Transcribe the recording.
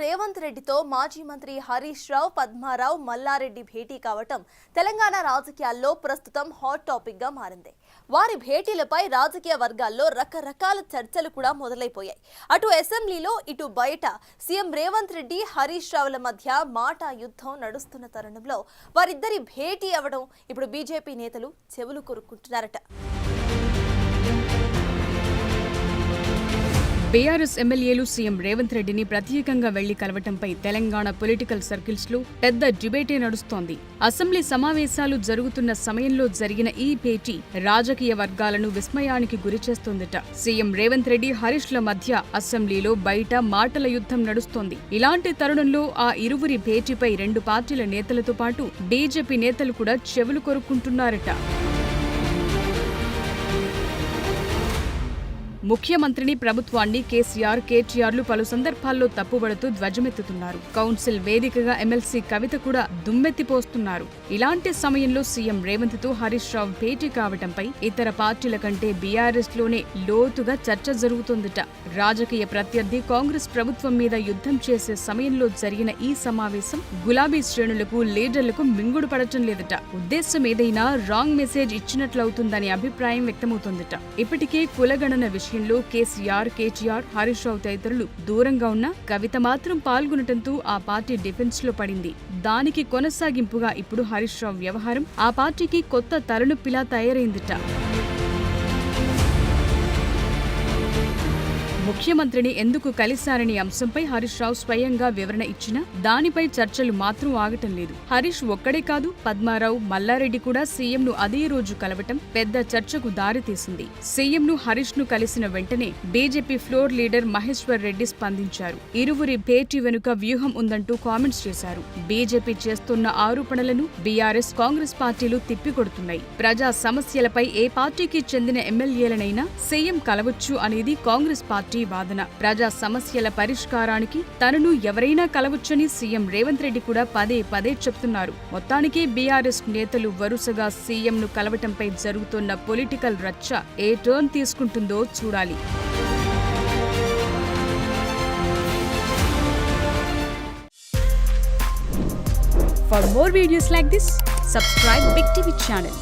రేవంత్ రెడ్డితో మాజీ మంత్రి హరీష్ రావు, పద్మారావు, మల్లారెడ్డి భేటీ కావటం తెలంగాణ రాజకీయాల్లో ప్రస్తుతం హాట్ టాపిక్ గా మారింది. వారి భేటీలపై రాజకీయ వర్గాల్లో రకరకాల చర్చలు కూడా మొదలైపోయాయి. అటు అసెంబ్లీలో ఇటు బయట సీఎం రేవంత్ రెడ్డి, హరీష్ రావుల మధ్య మాట యుద్ధం నడుస్తున్న తరుణంలో వారిద్దరి భేటీ అవడం ఇప్పుడు బీజేపీ నేతలు చెవులు కొరుక్కుంటున్నారట. బీఆర్ఎస్ ఎమ్మెల్యేలు సీఎం రేవంత్ రెడ్డిని ప్రత్యేకంగా వెళ్లి కలవటంపై తెలంగాణ పొలిటికల్ సర్కిల్స్ లో పెద్ద డిబేటే నడుస్తోంది. అసెంబ్లీ సమావేశాలు జరుగుతున్న సమయంలో జరిగిన ఈ భేటీ రాజకీయ వర్గాలను విస్మయానికి గురిచేస్తోందట. సీఎం రేవంత్ రెడ్డి, హరీష్ల మధ్య అసెంబ్లీలో బయట మాటల యుద్ధం నడుస్తోంది. ఇలాంటి తరుణంలో ఆ ఇరువురి భేటీపై రెండు పార్టీల నేతలతో పాటు బీజేపీ నేతలు కూడా చెవులు కొరుక్కుంటున్నారట. ముఖ్యమంత్రిని, ప్రభుత్వాన్ని కేటీఆర్లు పలు సందర్భాల్లో తప్పుబడుతూ ధ్వజమెత్తుతున్నారు. కౌన్సిల్ వేదికగా ఎమ్మెల్సీ కవిత కూడా దుమ్మెత్తిపోస్తున్నారు. ఇలాంటి సమయంలో సీఎం రేవంత్ తో హరీష్ రావు భేటీ కావటంపై ఇతర పార్టీల కంటే బీఆర్ఎస్ లోనే లోతుగా చర్చ జరుగుతోందట. రాజకీయ ప్రత్యర్థి కాంగ్రెస్ ప్రభుత్వం మీద యుద్ధం చేసే సమయంలో జరిగిన ఈ సమావేశం గులాబీ శ్రేణులకు, లీడర్లకు మింగుడు పడటం లేదట. ఉద్దేశం ఏదైనా రాంగ్ మెసేజ్ ఇచ్చినట్లవుతుందనే అభిప్రాయం వ్యక్తమవుతోందట. ఇప్పటికే కులగణన విషయంలో కేటీఆర్, హరీష్ రావు తదితరులు దూరంగా ఉన్న కవిత మాత్రం పాల్గొనటంతో ఆ పార్టీ డిఫెన్స్ లో పడింది. దానికి కొనసాగింపుగా ఇప్పుడు హరీష్ రావు వ్యవహారం ఆ పార్టీకి కొత్త తలనొప్పిలా తయారైందిట. ముఖ్యమంత్రిని ఎందుకు కలిశారనే అంశంపై హరీష్ రావు స్వయంగా వివరణ ఇచ్చినా దానిపై చర్చలు మాత్రం ఆగటం లేదు. హరీష్ ఒక్కడే కాదు, పద్మారావు, మల్లారెడ్డి కూడా సీఎంను అదే రోజు కలవటం పెద్ద చర్చకు దారితీసింది. సీఎంను, హరీష్ ను కలిసిన వెంటనే BJP floor leader Maheshwar Reddy స్పందించారు. ఇరువురి భేటీ వెనుక వ్యూహం ఉందంటూ కామెంట్స్ చేశారు. బీజేపీ చేస్తున్న ఆరోపణలను బీఆర్ఎస్, కాంగ్రెస్ పార్టీలు తిప్పికొడుతున్నాయి. ప్రజా సమస్యలపై ఏ పార్టీకి చెందిన ఎమ్మెల్యేలనైనా సీఎం కలవచ్చు అనేది కాంగ్రెస్ పార్టీ వాదన. ప్రజా సమస్యల పరిష్కారానికి తనను ఎవరైనా కలవచ్చని సీఎం రేవంత్ రెడ్డి కూడా పదే పదే చెప్తున్నారు. మొత్తానికి బీఆర్ఎస్ నేతలు వరుసగా సీఎంను కలవటంపై జరుగుతున్న పొలిటికల్ రచ్చ ఏ టర్న్ తీసుకుంటుందో చూడాలి. For more videos like this, subscribe Big TV channel.